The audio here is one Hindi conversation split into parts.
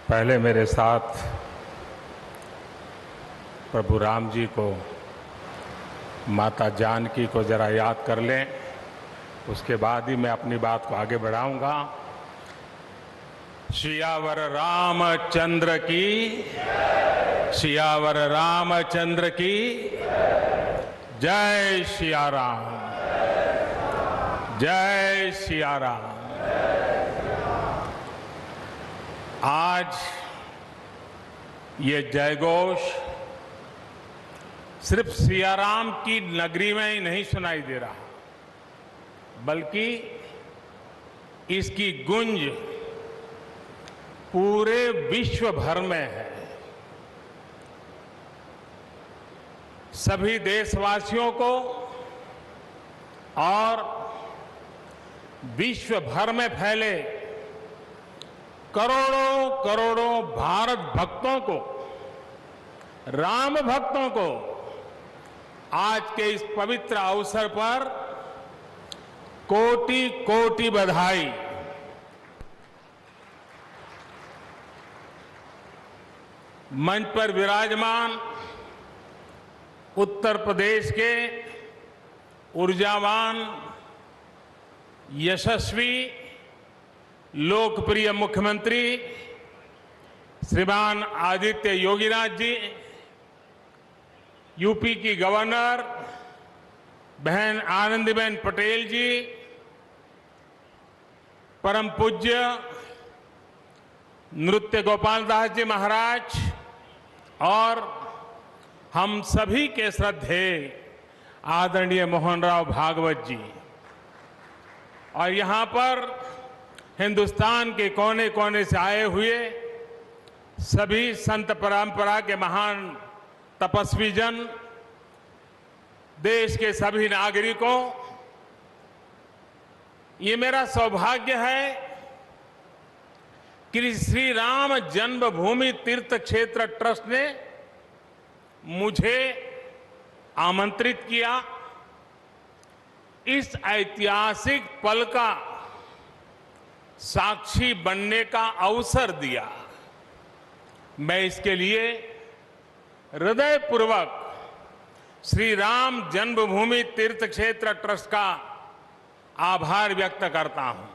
पहले मेरे साथ प्रभु राम जी को, माता जानकी को जरा याद कर लें, उसके बाद ही मैं अपनी बात को आगे बढ़ाऊंगा। सियावर रामचंद्र की, सियावर रामचंद्र की जय। सिया राम, जय सिया राम। आज ये जयघोष सिर्फ सिया राम की नगरी में ही नहीं सुनाई दे रहा, बल्कि इसकी गूंज पूरे विश्व भर में है। सभी देशवासियों को और विश्व भर में फैले करोड़ों करोड़ों भारत भक्तों को, राम भक्तों को आज के इस पवित्र अवसर पर कोटि कोटि बधाई। मंच पर विराजमान उत्तर प्रदेश के ऊर्जावान, यशस्वी, लोकप्रिय मुख्यमंत्री श्रीमान आदित्य योगीनाथ जी, यूपी की गवर्नर बहन आनंदीबेन पटेल जी, परम पूज्य नृत्य गोपाल दास जी महाराज और हम सभी के श्रद्धेय आदरणीय मोहनराव भागवत जी, और यहां पर हिंदुस्तान के कोने कोने से आए हुए सभी संत परंपरा के महान तपस्वी जन, देश के सभी नागरिकों, ये मेरा सौभाग्य है कि श्री राम जन्मभूमि तीर्थ क्षेत्र ट्रस्ट ने मुझे आमंत्रित किया, इस ऐतिहासिक पल का साक्षी बनने का अवसर दिया। मैं इसके लिए हृदयपूर्वक श्री राम जन्मभूमि तीर्थ क्षेत्र ट्रस्ट का आभार व्यक्त करता हूं।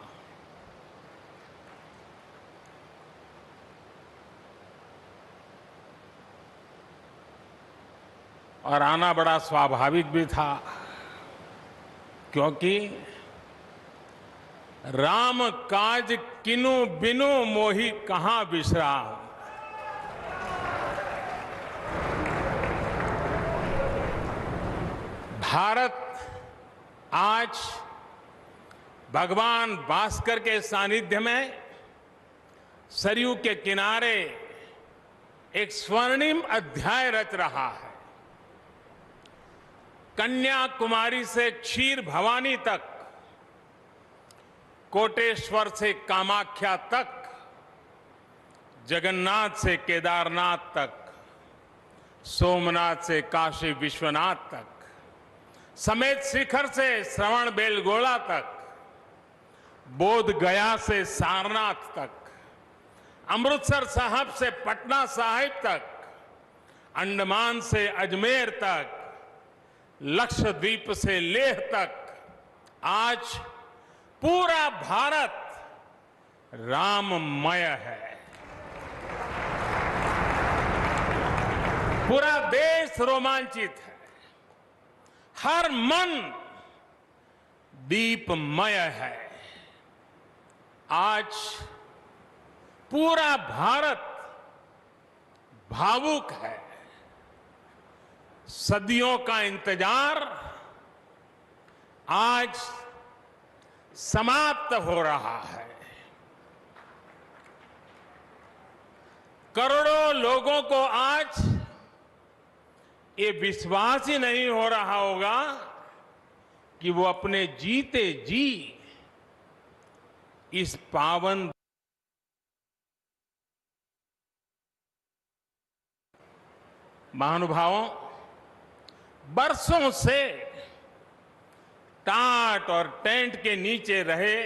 और आना बड़ा स्वाभाविक भी था, क्योंकि राम काज किनु बिनु मोहि कहां बिसराम। भारत आज भगवान भास्कर के सानिध्य में सरयू के किनारे एक स्वर्णिम अध्याय रच रहा है। कन्याकुमारी से क्षीर भवानी तक, कोटेश्वर से कामाख्या तक, जगन्नाथ से केदारनाथ तक, सोमनाथ से काशी विश्वनाथ तक, समेत शिखर से श्रवण बेलगोला तक, बोध गया से सारनाथ तक, अमृतसर साहब से पटना साहिब तक, अंडमान से अजमेर तक, लक्षद्वीप से लेह तक, आज पूरा भारत राममय है। पूरा देश रोमांचित है, हर मन दीपमय है। आज पूरा भारत भावुक है। सदियों का इंतजार आज समाप्त हो रहा है। करोड़ों लोगों को आज ये विश्वास ही नहीं हो रहा होगा कि वो अपने जीते जी इस पावन महानुभावों, बरसों से टाट और टेंट के नीचे रहे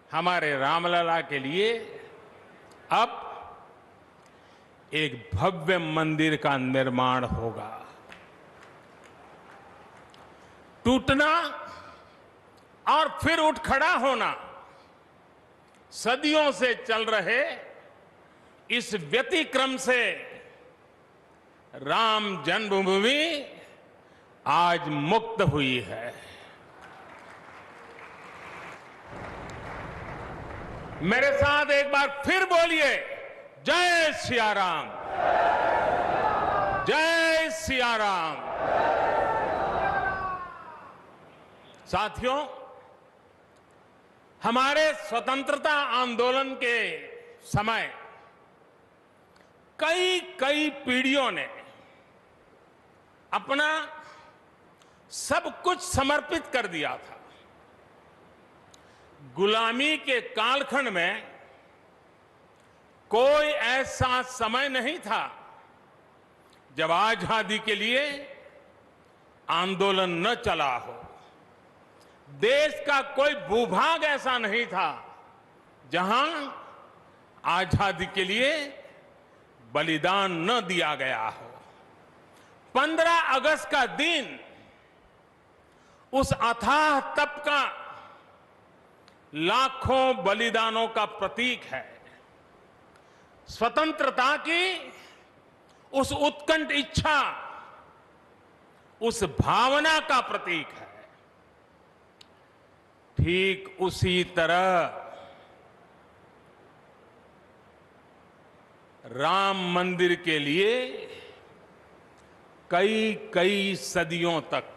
हमारे रामलला के लिए अब एक भव्य मंदिर का निर्माण होगा। टूटना और फिर उठ खड़ा होना, सदियों से चल रहे इस व्यतिक्रम से राम जन्मभूमि आज मुक्त हुई है। मेरे साथ एक बार फिर बोलिए, जय सिया राम, जय सिया राम। साथियों, हमारे स्वतंत्रता आंदोलन के समय कई पीढ़ियों ने अपना सब कुछ समर्पित कर दिया था। गुलामी के कालखंड में कोई ऐसा समय नहीं था जब आजादी के लिए आंदोलन न चला हो। देश का कोई भूभाग ऐसा नहीं था जहां आजादी के लिए बलिदान न दिया गया हो। 15 अगस्त का दिन उस अथाह तप का, लाखों बलिदानों का प्रतीक है। स्वतंत्रता की उस उत्कंठ इच्छा, उस भावना का प्रतीक है। ठीक उसी तरह राम मंदिर के लिए कई सदियों तक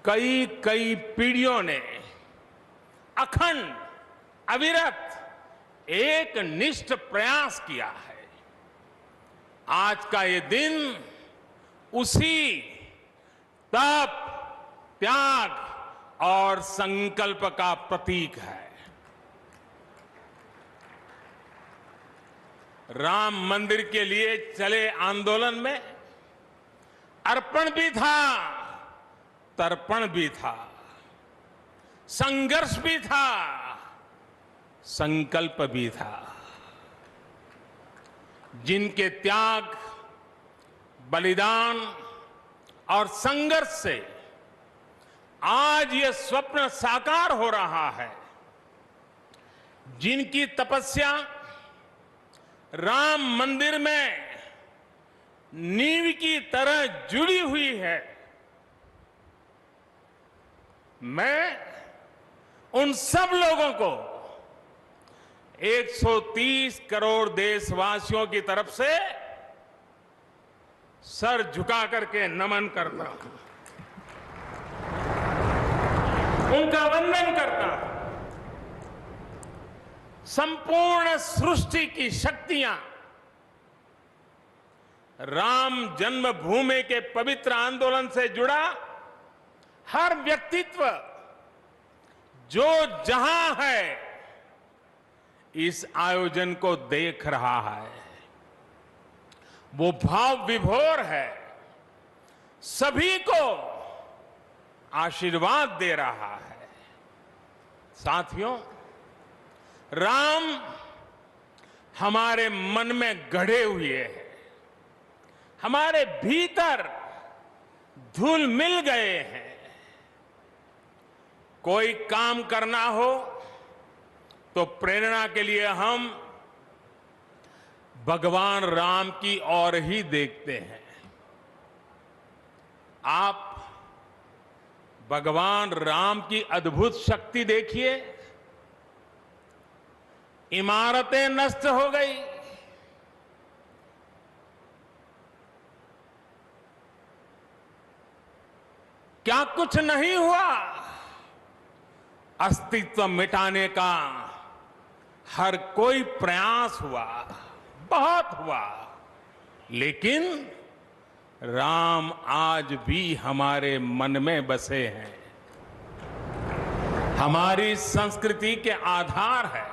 कई पीढ़ियों ने अखंड, अविरत एक निष्ठ प्रयास किया है। आज का ये दिन उसी तप, त्याग और संकल्प का प्रतीक है। राम मंदिर के लिए चले आंदोलन में अर्पण भी था, तर्पण भी था, संघर्ष भी था, संकल्प भी था। जिनके त्याग, बलिदान और संघर्ष से आज ये स्वप्न साकार हो रहा है, जिनकी तपस्या राम मंदिर में नींव की तरह जुड़ी हुई है, मैं उन सब लोगों को 130 करोड़ देशवासियों की तरफ से सर झुका करके नमन करता हूं, उनका वंदन करता हूं। संपूर्ण सृष्टि की शक्तियां राम जन्मभूमि के पवित्र आंदोलन से जुड़ा हर व्यक्तित्व जो जहां है इस आयोजन को देख रहा है, वो भाव विभोर है, सभी को आशीर्वाद दे रहा है। साथियों, राम हमारे मन में गढ़े हुए हैं, हमारे भीतर धुल मिल गए हैं। कोई काम करना हो तो प्रेरणा के लिए हम भगवान राम की ओर ही देखते हैं। आप भगवान राम की अद्भुत शक्ति देखिए। इमारतें नष्ट हो गई, क्या कुछ नहीं हुआ? अस्तित्व मिटाने का हर कोई प्रयास हुआ, बहुत हुआ, लेकिन राम आज भी हमारे मन में बसे हैं, हमारी संस्कृति के आधार है।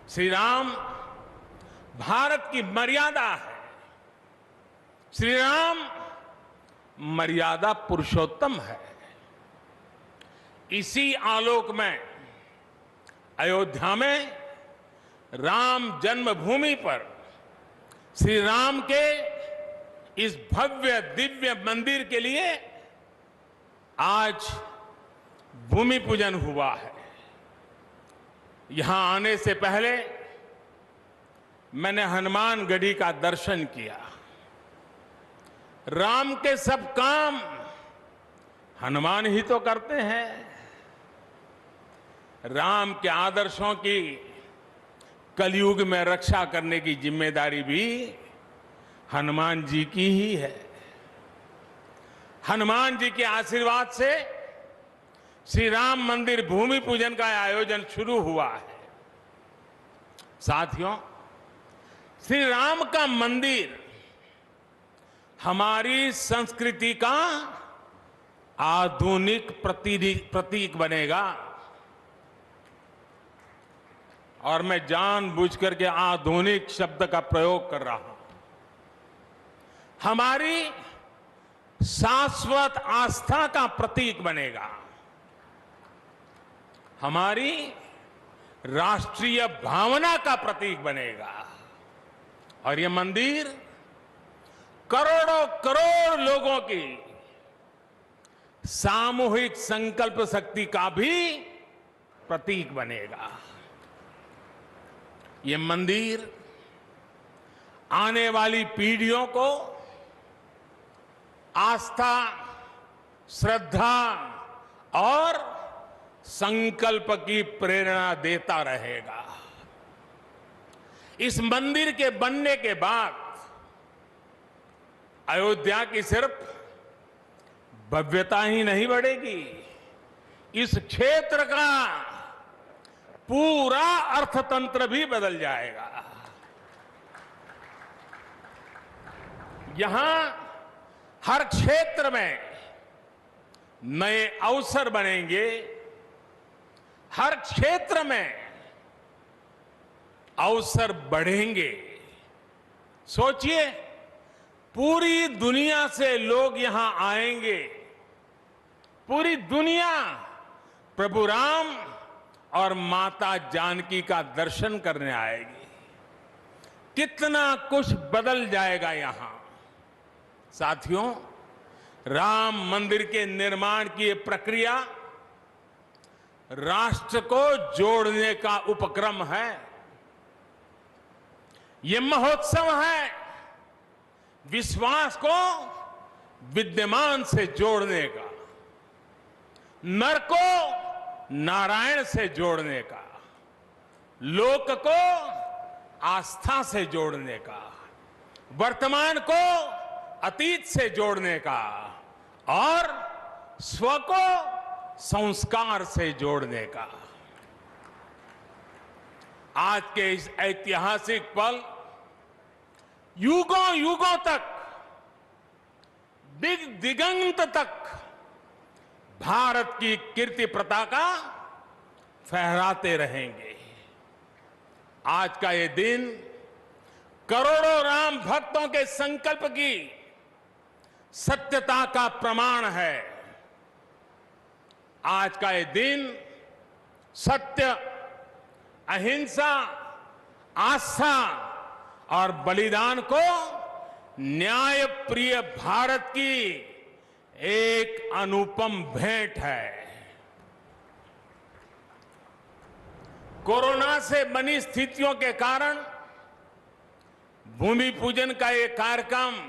श्री राम भारत की मर्यादा है। श्री राम मर्यादा पुरुषोत्तम है। इसी आलोक में अयोध्या में राम जन्मभूमि पर श्री राम के इस भव्य दिव्य मंदिर के लिए आज भूमि पूजन हुआ है। यहां आने से पहले मैंने हनुमानगढ़ी का दर्शन किया। राम के सब काम हनुमान ही तो करते हैं। राम के आदर्शों की कलयुग में रक्षा करने की जिम्मेदारी भी हनुमान जी की ही है। हनुमान जी के आशीर्वाद से श्री राम मंदिर भूमि पूजन का आयोजन शुरू हुआ है। साथियों, श्री राम का मंदिर हमारी संस्कृति का आधुनिक प्रतीक बनेगा। और मैं जानबूझकर के आधुनिक शब्द का प्रयोग कर रहा हूं। हमारी शाश्वत आस्था का प्रतीक बनेगा। हमारी राष्ट्रीय भावना का प्रतीक बनेगा। और यह मंदिर करोड़ों करोड़ लोगों की सामूहिक संकल्प शक्ति का भी प्रतीक बनेगा। ये मंदिर आने वाली पीढ़ियों को आस्था, श्रद्धा और संकल्प की प्रेरणा देता रहेगा। इस मंदिर के बनने के बाद अयोध्या की सिर्फ भव्यता ही नहीं बढ़ेगी, इस क्षेत्र का पूरा अर्थतंत्र भी बदल जाएगा। यहां हर क्षेत्र में नए अवसर बनेंगे। हर क्षेत्र में अवसर बढ़ेंगे। सोचिए, पूरी दुनिया से लोग यहां आएंगे। पूरी दुनिया प्रभु राम और माता जानकी का दर्शन करने आएगी। कितना कुछ बदल जाएगा यहां। साथियों, राम मंदिर के निर्माण की ये प्रक्रिया राष्ट्र को जोड़ने का उपक्रम है। ये महोत्सव है विश्वास को विद्यमान से जोड़ने का, नर को नारायण से जोड़ने का, लोक को आस्था से जोड़ने का, वर्तमान को अतीत से जोड़ने का और स्व को संस्कार से जोड़ने का। आज के इस ऐतिहासिक पल युगों युगों तक, दिग दिगंत तक भारत की कीर्ति पताका फहराते रहेंगे। आज का ये दिन करोड़ों राम भक्तों के संकल्प की सत्यता का प्रमाण है। आज का ये दिन सत्य, अहिंसा, आस्था और बलिदान को न्याय प्रिय भारत की एक अनुपम भेंट है। कोरोना से बनी स्थितियों के कारण भूमि पूजन का ये कार्यक्रम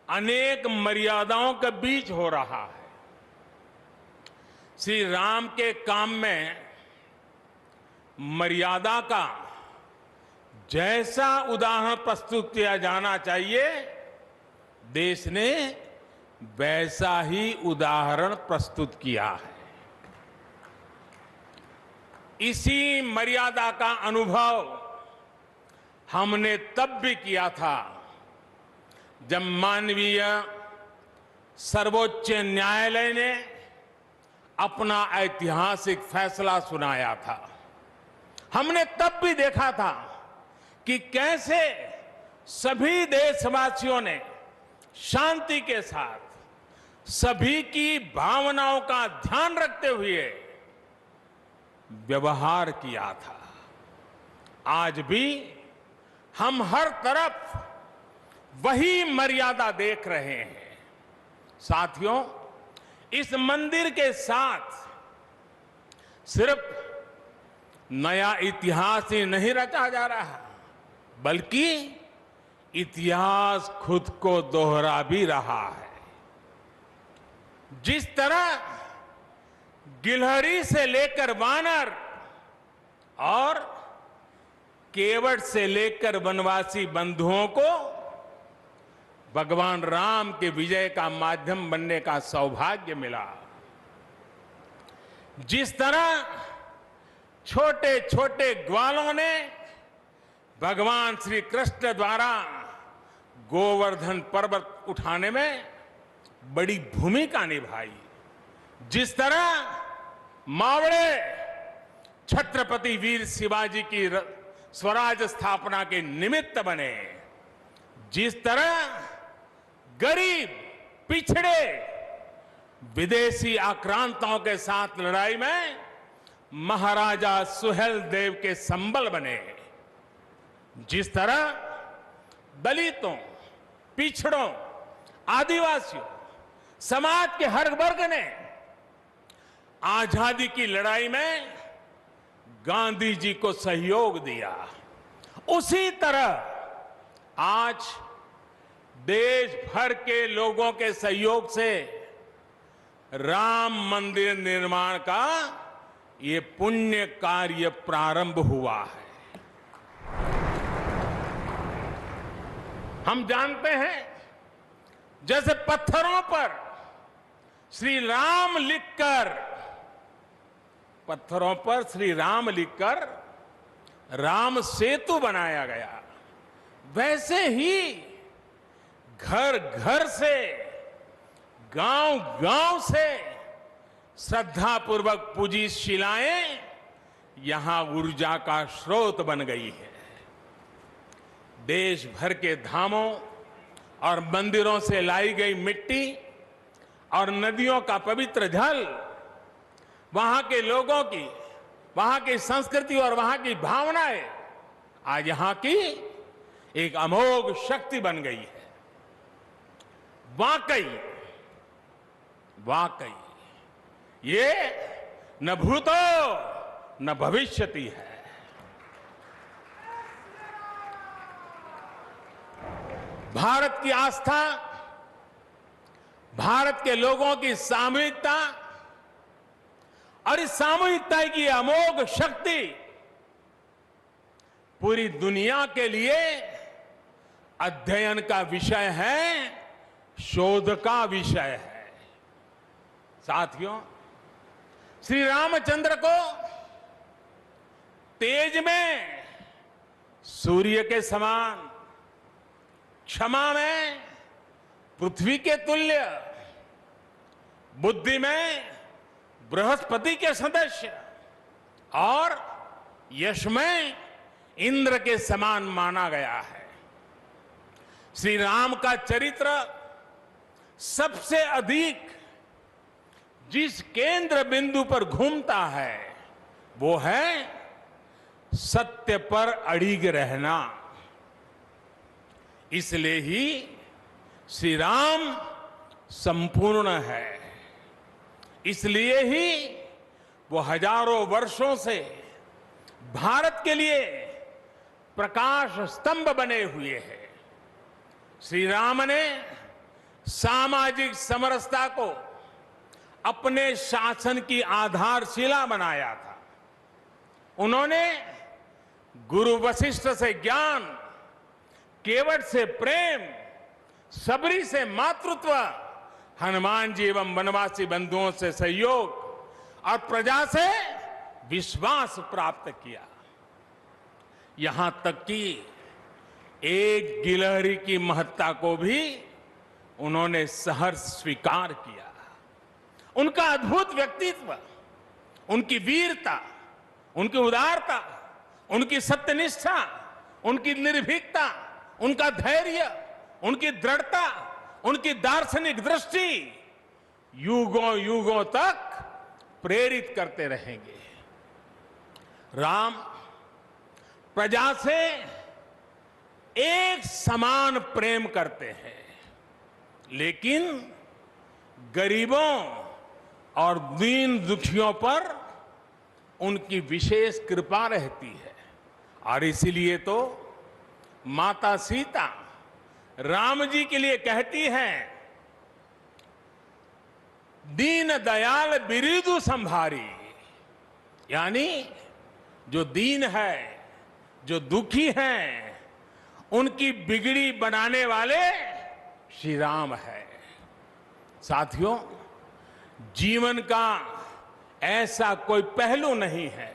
अनेक मर्यादाओं के बीच हो रहा है। श्री राम के काम में मर्यादा का जैसा उदाहरण प्रस्तुत किया जाना चाहिए, देश ने वैसा ही उदाहरण प्रस्तुत किया है। इसी मर्यादा का अनुभव हमने तब भी किया था जब माननीय सर्वोच्च न्यायालय ने अपना ऐतिहासिक फैसला सुनाया था। हमने तब भी देखा था कि कैसे सभी देशवासियों ने शांति के साथ सभी की भावनाओं का ध्यान रखते हुए व्यवहार किया था। आज भी हम हर तरफ वही मर्यादा देख रहे हैं। साथियों, इस मंदिर के साथ सिर्फ नया इतिहास ही नहीं रचा जा रहा, बल्कि इतिहास खुद को दोहरा भी रहा है। जिस तरह गिलहरी से लेकर वानर और केवट से लेकर वनवासी बंधुओं को भगवान राम के विजय का माध्यम बनने का सौभाग्य मिला, जिस तरह छोटे छोटे ग्वालों ने भगवान श्री कृष्ण द्वारा गोवर्धन पर्वत उठाने में बड़ी भूमिका निभाई, जिस तरह मावड़े छत्रपति वीर शिवाजी की स्वराज स्थापना के निमित्त बने, जिस तरह गरीब पिछड़े विदेशी आक्रांताओं के साथ लड़ाई में महाराजा सुहेल देव के संबल बने, जिस तरह दलितों, पिछड़ों, आदिवासियों, समाज के हर वर्ग ने आजादी की लड़ाई में गांधी जी को सहयोग दिया, उसी तरह आज देश भर के लोगों के सहयोग से राम मंदिर निर्माण का ये पुण्य कार्य प्रारंभ हुआ है। हम जानते हैं, जैसे पत्थरों पर श्री राम लिखकर राम सेतु बनाया गया, वैसे ही घर घर से, गांव गांव से श्रद्धापूर्वक पूजी शिलाएं यहां ऊर्जा का स्रोत बन गई है। देश भर के धामों और मंदिरों से लाई गई मिट्टी और नदियों का पवित्र जल वहां के लोगों की, वहां की संस्कृति और वहां की भावनाएं आज यहां की एक अमोघ शक्ति बन गई है। वाकई ये न भूतो न भविष्यति है। भारत की आस्था, भारत के लोगों की सामूहिकता और इस सामूहिकता की अमोघ शक्ति पूरी दुनिया के लिए अध्ययन का विषय है, शोध का विषय है। साथियों, श्री रामचंद्र को तेज में सूर्य के समान, क्षमा में पृथ्वी के तुल्य, बुद्धि में बृहस्पति के सदस्य और यश में इंद्र के समान माना गया है। श्री राम का चरित्र सबसे अधिक जिस केंद्र बिंदु पर घूमता है वो है सत्य पर अड़िग रहना। इसलिए ही श्री राम संपूर्ण है, इसलिए ही वो हजारों वर्षों से भारत के लिए प्रकाश स्तंभ बने हुए हैं। श्री राम ने सामाजिक समरसता को अपने शासन की आधारशिला बनाया था। उन्होंने गुरु वशिष्ठ से ज्ञान, केवट से प्रेम, सबरी से मातृत्व, हनुमान जी एवं वनवासी बंधुओं से सहयोग और प्रजा से विश्वास प्राप्त किया। यहां तक कि एक गिलहरी की महत्ता को भी उन्होंने सहर्ष स्वीकार किया। उनका अद्भुत व्यक्तित्व, उनकी वीरता, उनकी उदारता, उनकी सत्यनिष्ठा, उनकी निर्भीकता, उनका धैर्य, उनकी दृढ़ता, उनकी दार्शनिक दृष्टि युगों युगों तक प्रेरित करते रहेंगे। राम प्रजा से एक समान प्रेम करते हैं, लेकिन गरीबों और दीन दुखियों पर उनकी विशेष कृपा रहती है। और इसीलिए तो माता सीता राम जी के लिए कहती हैं, दीन दयाल बिरिदु संभारी, यानी जो दीन है, जो दुखी हैं, उनकी बिगड़ी बनाने वाले श्री राम है। साथियों, जीवन का ऐसा कोई पहलू नहीं है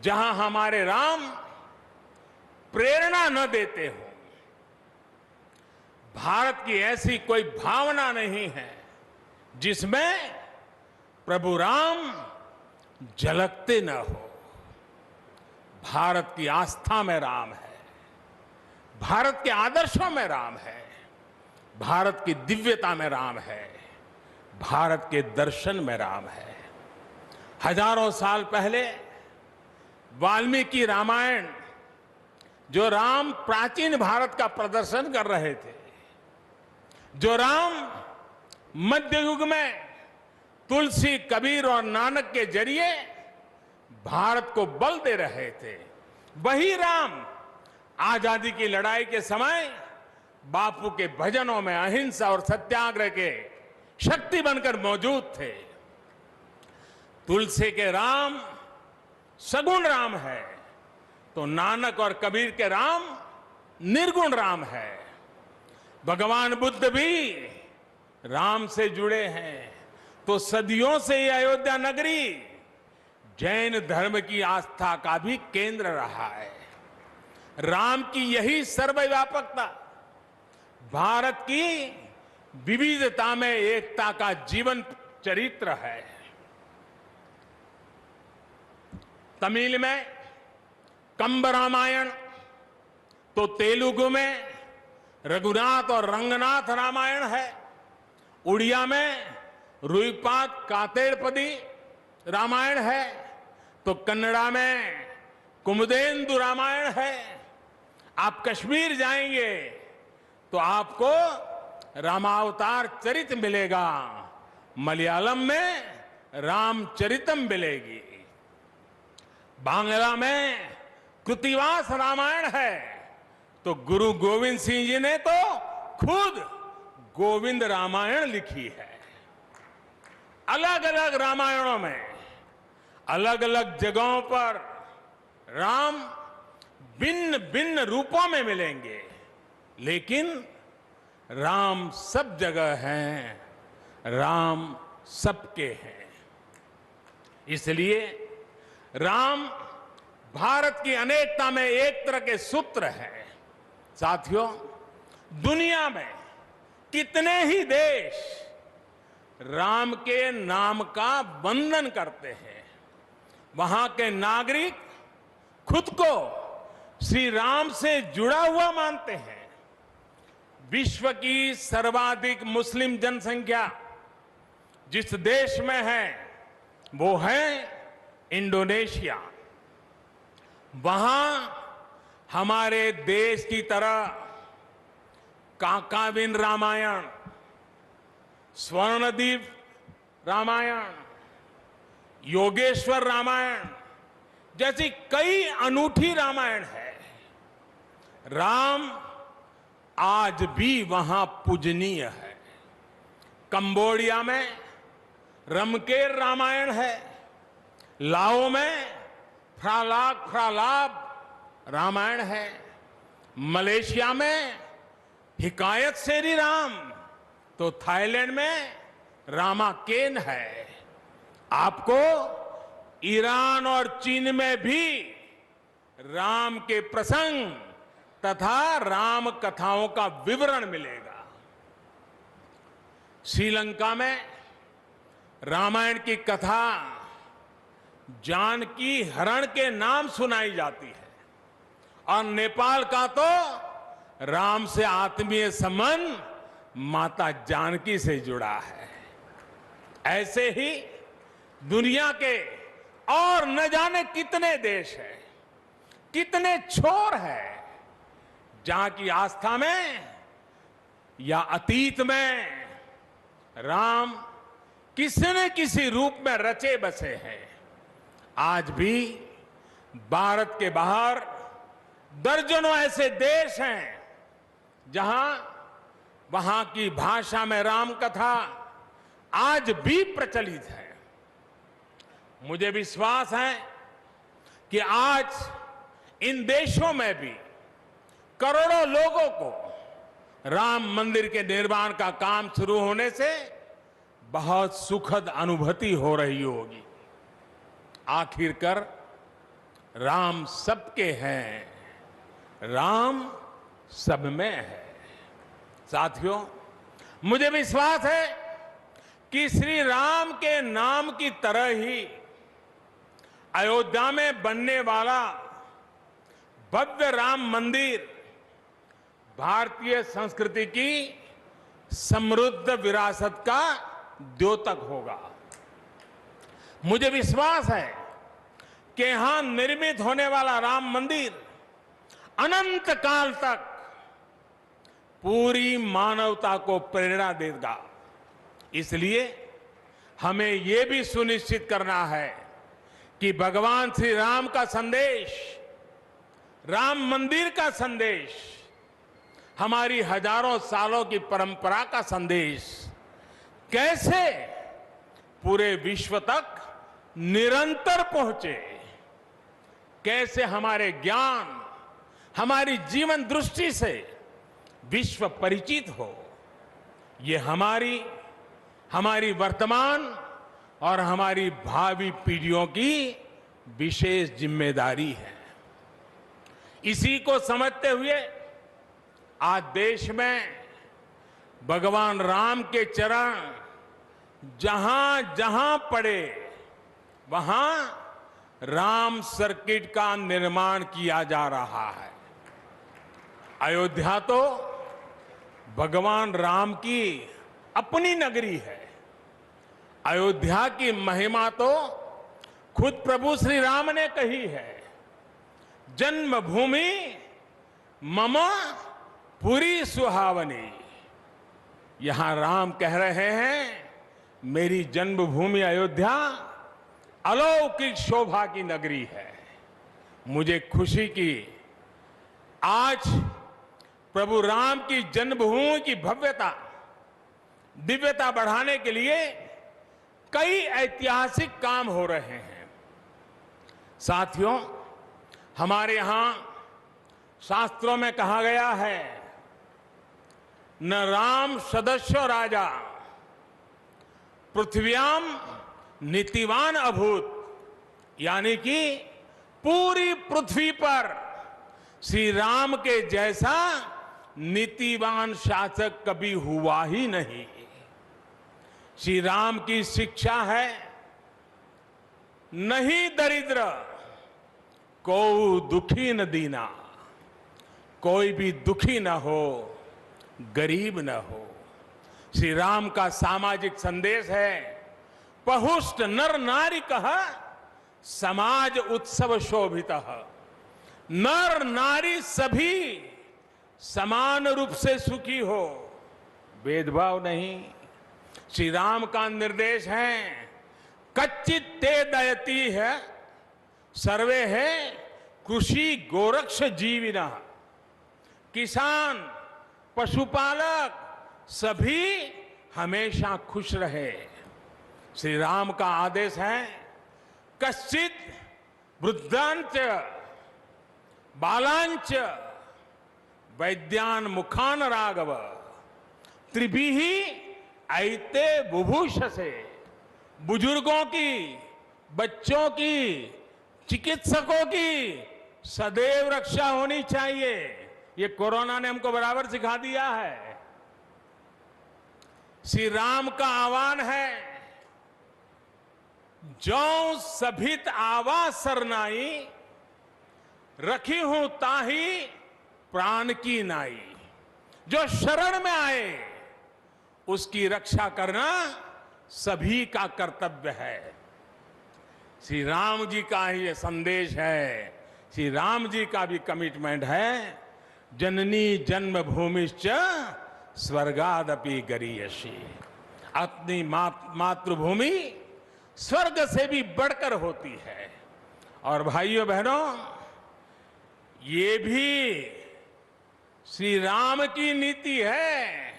जहां हमारे राम प्रेरणा न देते हो। भारत की ऐसी कोई भावना नहीं है जिसमें प्रभु राम झलकते न हो। भारत की आस्था में राम है, भारत के आदर्शों में राम है, भारत की दिव्यता में राम है, भारत के दर्शन में राम है। हजारों साल पहले वाल्मीकि रामायण, जो राम प्राचीन भारत का प्रदर्शन कर रहे थे, जो राम मध्य युग में तुलसी, कबीर और नानक के जरिए भारत को बल दे रहे थे, वही राम आजादी की लड़ाई के समय बापू के भजनों में अहिंसा और सत्याग्रह के शक्ति बनकर मौजूद थे। तुलसी के राम सगुण राम है, तो नानक और कबीर के राम निर्गुण राम है। भगवान बुद्ध भी राम से जुड़े हैं, तो सदियों से ये अयोध्या नगरी जैन धर्म की आस्था का भी केंद्र रहा है। राम की यही सर्वव्यापकता भारत की विविधता में एकता का जीवन चरित्र है। तमिल में कंब रामायण, तो तेलुगु में रघुनाथ और रंगनाथ रामायण है। उड़िया में रुईपात कातेड़पदी रामायण है, तो कन्नड़ा में कुमुदेंदु रामायण है। आप कश्मीर जाएंगे तो आपको रामावतार चरित मिलेगा, मलयालम में रामचरितम मिलेगी, बांग्ला में कृतिवास रामायण है, तो गुरु गोविंद सिंह जी ने तो खुद गोविंद रामायण लिखी है। अलग अलग रामायणों में अलग अलग जगहों पर राम भिन्न भिन्न रूपों में मिलेंगे, लेकिन राम सब जगह हैं, राम सबके हैं। इसलिए राम भारत की अनेकता में एक तरह के सूत्र है। साथियों, दुनिया में कितने ही देश राम के नाम का वंदन करते हैं, वहां के नागरिक खुद को श्री राम से जुड़ा हुआ मानते हैं। विश्व की सर्वाधिक मुस्लिम जनसंख्या जिस देश में है वो है इंडोनेशिया। वहां हमारे देश की तरह काकाविन रामायण, स्वर्णदीप रामायण, योगेश्वर रामायण जैसी कई अनूठी रामायण है। राम आज भी वहां पूजनीय है। कंबोडिया में रमकेर रामायण है, लाओ में फ्रालाब रामायण है, मलेशिया में हिकायत शेरी राम, तो थाईलैंड में रामाकेन है। आपको ईरान और चीन में भी राम के प्रसंग तथा राम कथाओं का विवरण मिलेगा। श्रीलंका में रामायण की कथा जानकी हरण के नाम सुनाई जाती है, और नेपाल का तो राम से आत्मीय संबंध माता जानकी से जुड़ा है। ऐसे ही दुनिया के और न जाने कितने देश हैं कितने छोर है जहां की आस्था में या अतीत में राम किसी न किसी रूप में रचे बसे हैं। आज भी भारत के बाहर दर्जनों ऐसे देश हैं जहां वहां की भाषा में राम कथा आज भी प्रचलित है। मुझे विश्वास है कि आज इन देशों में भी करोड़ों लोगों को राम मंदिर के निर्माण का काम शुरू होने से बहुत सुखद अनुभूति हो रही होगी। आखिरकार राम सबके हैं, राम सब में है। साथियों, मुझे विश्वास है कि श्री राम के नाम की तरह ही अयोध्या में बनने वाला भव्य राम मंदिर भारतीय संस्कृति की समृद्ध विरासत का द्योतक होगा। मुझे विश्वास है कि यहां निर्मित होने वाला राम मंदिर अनंत काल तक पूरी मानवता को प्रेरणा देगा। इसलिए हमें यह भी सुनिश्चित करना है कि भगवान श्री राम का संदेश, राम मंदिर का संदेश, हमारी हजारों सालों की परंपरा का संदेश कैसे पूरे विश्व तक निरंतर पहुंचे, कैसे हमारे ज्ञान, हमारी जीवन दृष्टि से विश्व परिचित हो, ये हमारी वर्तमान और हमारी भावी पीढ़ियों की विशेष जिम्मेदारी है। इसी को समझते हुए आज देश में भगवान राम के चरण जहां जहां पड़े वहां राम सर्किट का निर्माण किया जा रहा है। अयोध्या तो भगवान राम की अपनी नगरी है। अयोध्या की महिमा तो खुद प्रभु श्री राम ने कही है, जन्मभूमि मम पुरी सुहावनी। यहां राम कह रहे हैं, मेरी जन्मभूमि अयोध्या अलौकिक शोभा की नगरी है। मुझे खुशी की आज प्रभु राम की जन्मभूमि की भव्यता, दिव्यता बढ़ाने के लिए कई ऐतिहासिक काम हो रहे हैं। साथियों, हमारे यहां शास्त्रों में कहा गया है, न राम सदस्यो राजा पृथ्व्याम नीतिवान अभूत। यानी कि पूरी पृथ्वी पर श्री राम के जैसा नीतिवान शासक कभी हुआ ही नहीं। श्री राम की शिक्षा है, नहीं दरिद्र को दुखी न दीना। कोई भी दुखी न हो, गरीब न हो। श्री राम का सामाजिक संदेश है, पहुष्ट नर नारी कह समाज उत्सव शोभितः। नर नारी सभी समान रूप से सुखी हो, भेदभाव नहीं। श्री राम का निर्देश है, कच्चित ते दयती है सर्वे है कृषि गोरक्ष जीविना। किसान, पशुपालक सभी हमेशा खुश रहे। श्री राम का आदेश है, कश्चित वृद्धांच बालांच वैद्यान मुखान राघव त्रिभिहि ऐते बुभूष से। बुजुर्गों की, बच्चों की, चिकित्सकों की सदैव रक्षा होनी चाहिए। ये कोरोना ने हमको बराबर सिखा दिया है। श्री राम का आह्वान है, जो सभित आवा सरनाई रखी हूं ताही प्राण की नाई। जो शरण में आए उसकी रक्षा करना सभी का कर्तव्य है। श्री राम जी का ही ये संदेश है, श्री राम जी का भी कमिटमेंट है, जननी जन्मभूमिश्च स्वर्गादपि गरीयसी। अपनी मातृभूमि स्वर्ग से भी बढ़कर होती है। और भाइयों बहनों, ये भी श्री राम की नीति है।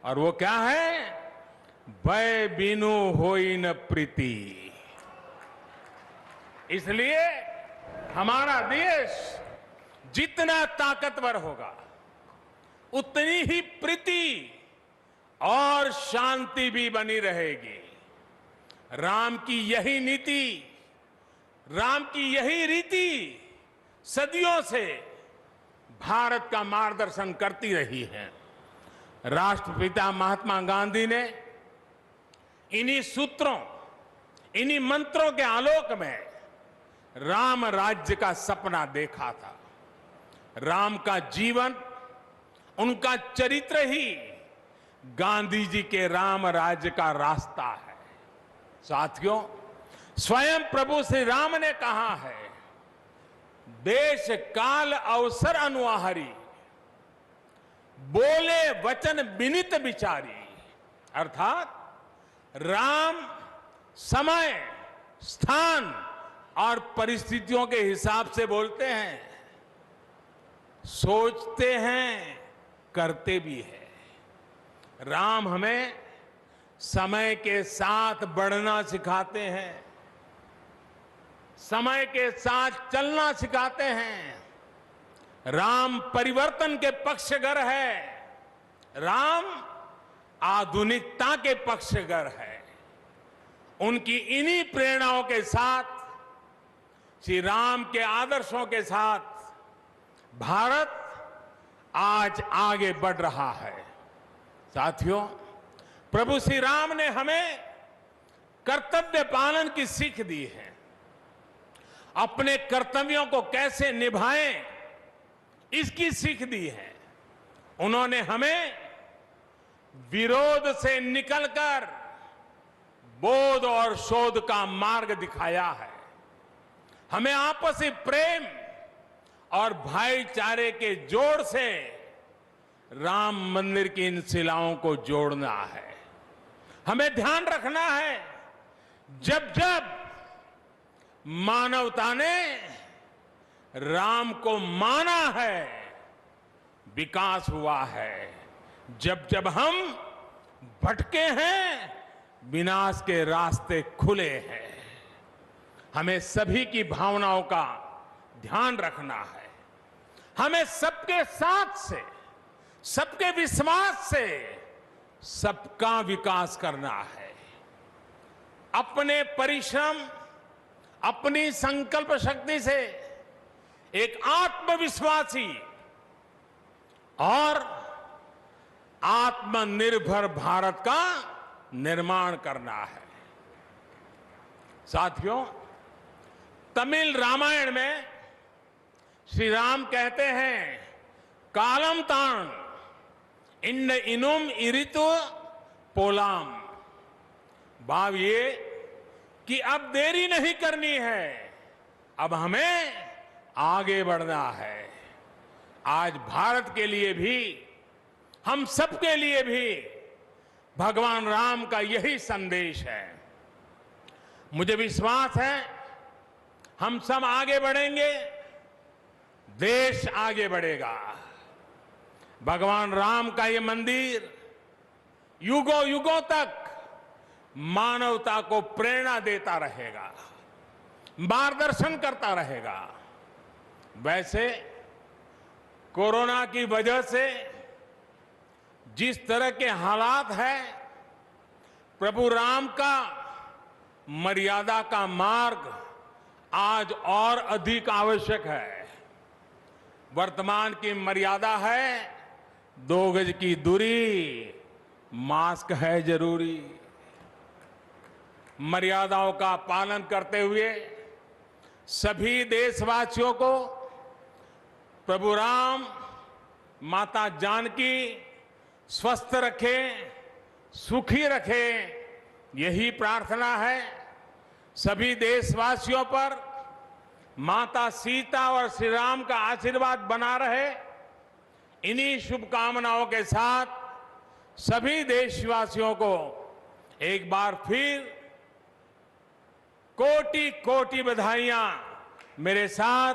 और वो क्या है? भय बिनु होई न प्रीति। इसलिए हमारा देश जितना ताकतवर होगा, उतनी ही प्रीति और शांति भी बनी रहेगी। राम की यही नीति, राम की यही रीति सदियों से भारत का मार्गदर्शन करती रही है। राष्ट्रपिता महात्मा गांधी ने इन्हीं सूत्रों, इन्हीं मंत्रों के आलोक में राम राज्य का सपना देखा था। राम का जीवन, उनका चरित्र ही गांधी जी के राम राज्य का रास्ता है। साथियों, स्वयं प्रभु श्री राम ने कहा है, देश काल अवसर अनुआहारी, बोले वचन विनित विचारी। अर्थात राम समय, स्थान और परिस्थितियों के हिसाब से बोलते हैं, सोचते हैं, करते भी है। राम हमें समय के साथ बढ़ना सिखाते हैं, समय के साथ चलना सिखाते हैं। राम परिवर्तन के पक्षगर है, राम आधुनिकता के पक्षगर है। उनकी इन्हीं प्रेरणाओं के साथ, श्री राम के आदर्शों के साथ भारत आज आगे बढ़ रहा है। साथियों, प्रभु श्री राम ने हमें कर्तव्य पालन की सीख दी है। अपने कर्तव्यों को कैसे निभाएं, इसकी सीख दी है। उन्होंने हमें विरोध से निकलकर बोध और शोध का मार्ग दिखाया है। हमें आपसी प्रेम और भाईचारे के जोड़ से राम मंदिर की इन शिलाओं को जोड़ना है। हमें ध्यान रखना है, जब जब मानवता ने राम को माना है, विकास हुआ है। जब जब हम भटके हैं, विनाश के रास्ते खुले हैं। हमें सभी की भावनाओं का ध्यान रखना है। हमें सबके साथ से, सबके विश्वास से सबका विकास करना है। अपने परिश्रम, अपनी संकल्प शक्ति से एक आत्मविश्वासी और आत्मनिर्भर भारत का निर्माण करना है। साथियों, तमिल रामायण में श्री राम कहते हैं, कालम तान इन इनुम इरितु पोलाम। भाव ये कि अब देरी नहीं करनी है, अब हमें आगे बढ़ना है। आज भारत के लिए भी, हम सबके लिए भी भगवान राम का यही संदेश है। मुझे विश्वास है, हम सब आगे बढ़ेंगे, देश आगे बढ़ेगा। भगवान राम का ये मंदिर युगों युगों तक मानवता को प्रेरणा देता रहेगा, मार्गदर्शन करता रहेगा। वैसे कोरोना की वजह से जिस तरह के हालात हैं, प्रभु राम का मर्यादा का मार्ग आज और अधिक आवश्यक है। वर्तमान की मर्यादा है 2 गज की दूरी, मास्क है जरूरी। मर्यादाओं का पालन करते हुए सभी देशवासियों को प्रभु राम, माता जानकी स्वस्थ रखें, सुखी रखें, यही प्रार्थना है। सभी देशवासियों पर माता सीता और श्री राम का आशीर्वाद बना रहे, इन्हीं शुभकामनाओं के साथ सभी देशवासियों को एक बार फिर कोटि कोटि बधाइयां। मेरे साथ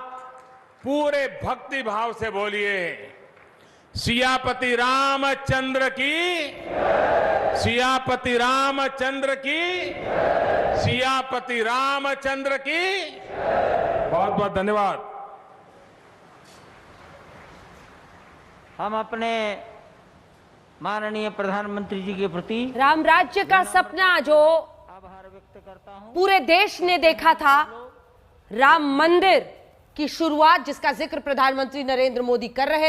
पूरे भक्ति भाव से बोलिए, सियापति रामचंद्र की, सियापति रामचंद्र की, सियापति रामचंद्र की। बहुत बहुत धन्यवाद। हम अपने माननीय प्रधानमंत्री जी के प्रति राम राज्य का सपना जो आभार व्यक्त करता हूं। पूरे देश ने देखा था, राम मंदिर की शुरुआत जिसका जिक्र प्रधानमंत्री नरेंद्र मोदी कर रहे